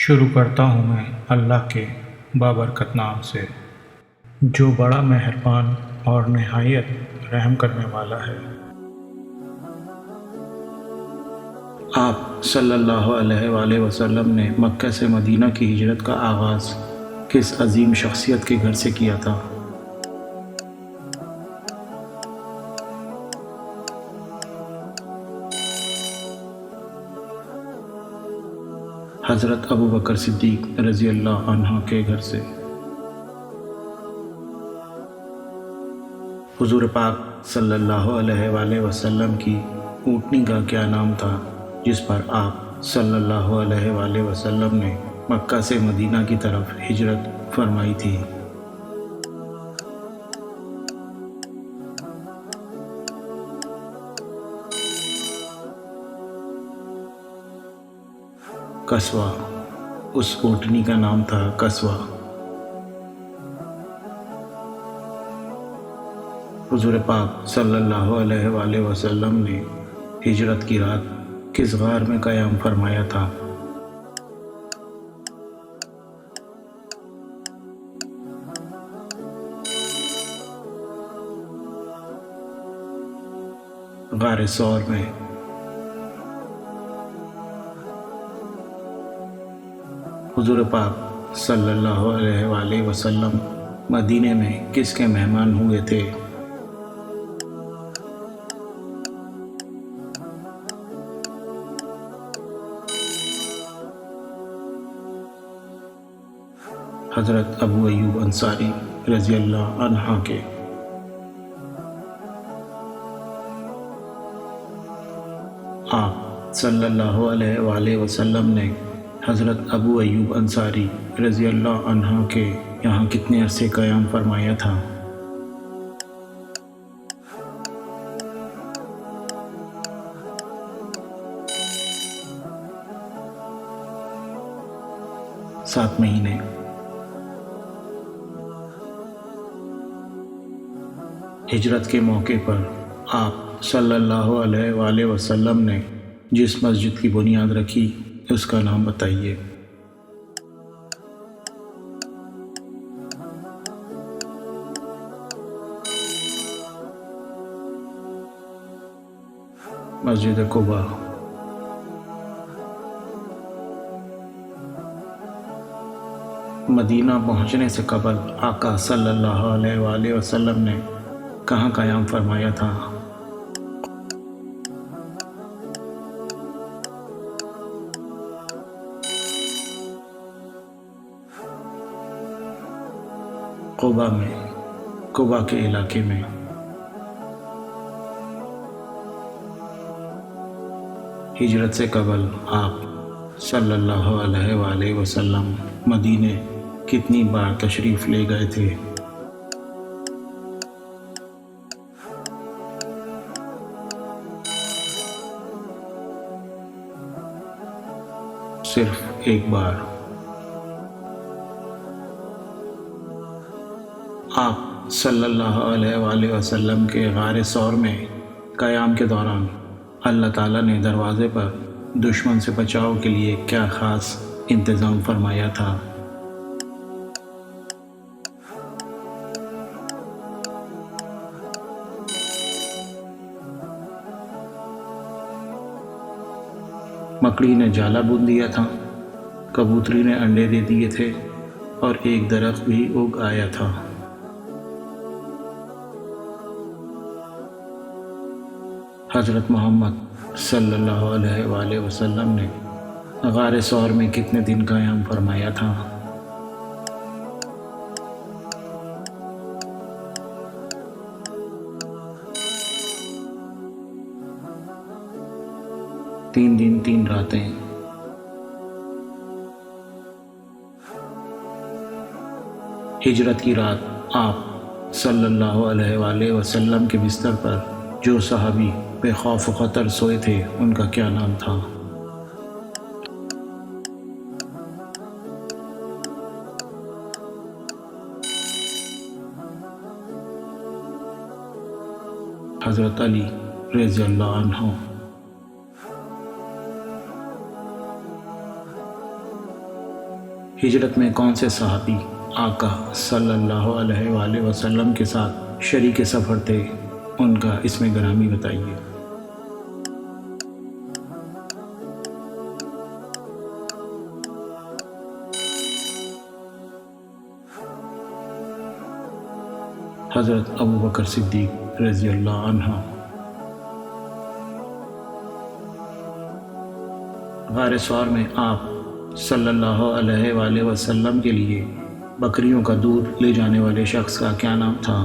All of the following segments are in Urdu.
شروع کرتا ہوں میں اللہ کے بابرکت نام سے، جو بڑا مہربان اور نہایت رحم کرنے والا ہے۔ آپ صلی اللہ علیہ وآلہ وسلم نے مکہ سے مدینہ کی ہجرت کا آغاز کس عظیم شخصیت کے گھر سے کیا تھا؟ حضرت ابو بکر صدیق رضی اللہ عنہ کے گھر سے۔ حضور پاک صلی اللہ علیہ وآلہ وسلم کی اونٹنی کا کیا نام تھا جس پر آپ صلی اللہ علیہ وآلہ وسلم نے مکہ سے مدینہ کی طرف ہجرت فرمائی تھی؟ قصوہ۔ اس اونٹنی کا نام تھا قصوہ۔ حضور پاک صلی اللہ علیہ وآلہ وسلم نے ہجرت کی رات کس غار میں قیام فرمایا تھا؟ غار ثور میں۔ حضور پاک صلی اللہ علیہ وآلہ وسلم مدینے میں کس کے مہمان ہوئے تھے؟ حضرت ابو ایوب انصاری رضی اللہ عنہ کے۔ آپ صلی اللہ علیہ وآلہ وسلم نے حضرت ابو ایوب انصاری رضی اللہ عنہ کے یہاں کتنے عرصے قیام فرمایا تھا؟ سات مہینے۔ ہجرت کے موقع پر آپ صلی اللہ علیہ وآلہ وسلم نے جس مسجد کی بنیاد رکھی اس کا نام بتائیے۔ مسجد قباء۔ مدینہ پہنچنے سے قبل آقا صلی اللہ علیہ وآلہ وسلم نے کہاں قیام فرمایا تھا؟ قباء میں، قباء کے علاقے میں۔ ہجرت سے قبل آپ صلی اللہ علیہ وآلہ وسلم مدینے کتنی بار تشریف لے گئے تھے؟ صرف ایک بار۔ آپ صلی اللہ علیہ وآلہ وسلم کے غار ثور میں قیام کے دوران اللہ تعالیٰ نے دروازے پر دشمن سے بچاؤ کے لیے کیا خاص انتظام فرمایا تھا؟ مکڑی نے جالا بن دیا تھا، کبوتری نے انڈے دے دیے تھے اور ایک درخت بھی اگ آیا تھا۔ حضرت محمد صلی اللہ علیہ وآلہ وسلم نے غار ثور میں کتنے دن قیام فرمایا تھا؟ تین دن تین راتیں۔ ہجرت کی رات آپ صلی اللہ علیہ وآلہ وسلم کے بستر پر جو صحابی بے خوف و خطر سوئے تھے ان کا کیا نام تھا؟ حضرت علی رضی اللہ عنہ۔ ہجرت میں کون سے صحابی آقا صلی اللہ علیہ وآلہ وسلم کے ساتھ شریک سفر تھے، ان کا اسم گرامی بتائیے۔ حضرت ابو بکر صدیق رضی اللہ عنہ۔ غار ثور میں آپ صلی اللہ علیہ وآلہ وسلم کے لیے بکریوں کا دودھ لے جانے والے شخص کا کیا نام تھا؟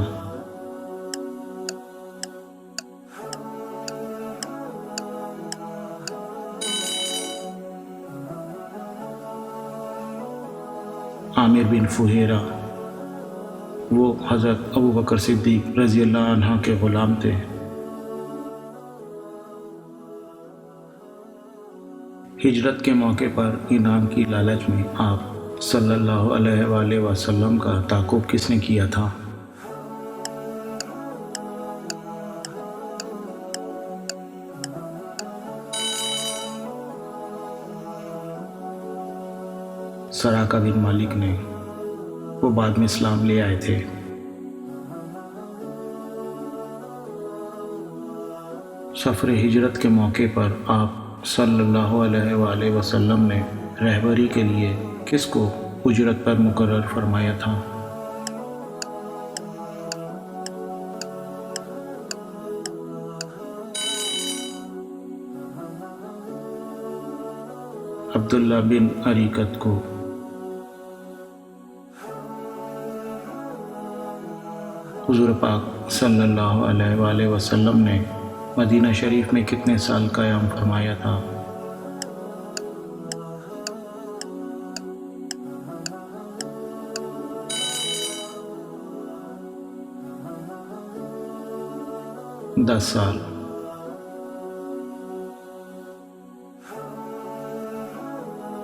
عامر بن فہیرہ۔ وہ حضرت ابو بکر صدیق رضی اللہ عنہ کے غلام تھے۔ ہجرت کے موقع پر انعام کی لالچ میں آپ صلی اللہ علیہ وآلہ وسلم کا تعاقب کس نے کیا تھا؟ سراقہ بن مالک نے، وہ بعد میں اسلام لے آئے تھے۔ سفر ہجرت کے موقع پر آپ صلی اللہ علیہ وآلہ وسلم نے رہبری کے لیے کس کو اجرت پر مقرر فرمایا تھا؟ عبداللہ بن عریقت کو۔ حضور پاک صلی اللہ علیہ وآلہ وسلم نے مدینہ شریف میں کتنے سال قیام فرمایا تھا؟ دس سال۔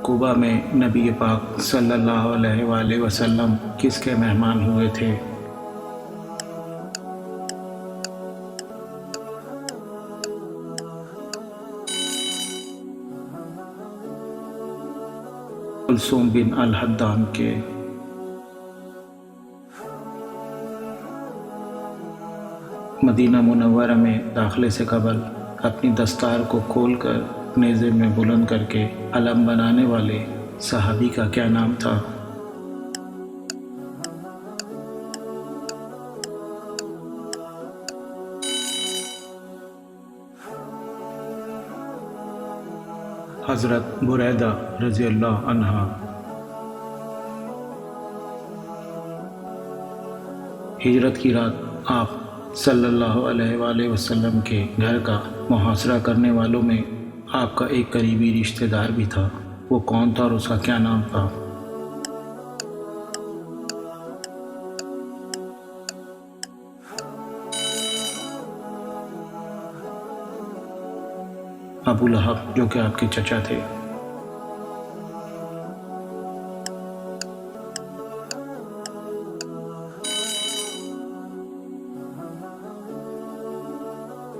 کوبا میں نبی پاک صلی اللہ علیہ وآلہ وسلم کس کے مہمان ہوئے تھے؟ کلثوم بن الحدام کے۔ مدینہ منورہ میں داخلے سے قبل اپنی دستار کو کھول کر نیزے میں بلند کر کے علم بنانے والے صحابی کا کیا نام تھا؟ حضرت بریدہ رضی اللہ عنہ۔ ہجرت کی رات آپ صلی اللہ علیہ وآلہ وسلم کے گھر کا محاصرہ کرنے والوں میں آپ کا ایک قریبی رشتہ دار بھی تھا، وہ کون تھا اور اس کا کیا نام تھا؟ ابو لہب، جو کہ آپ کے چچا تھے۔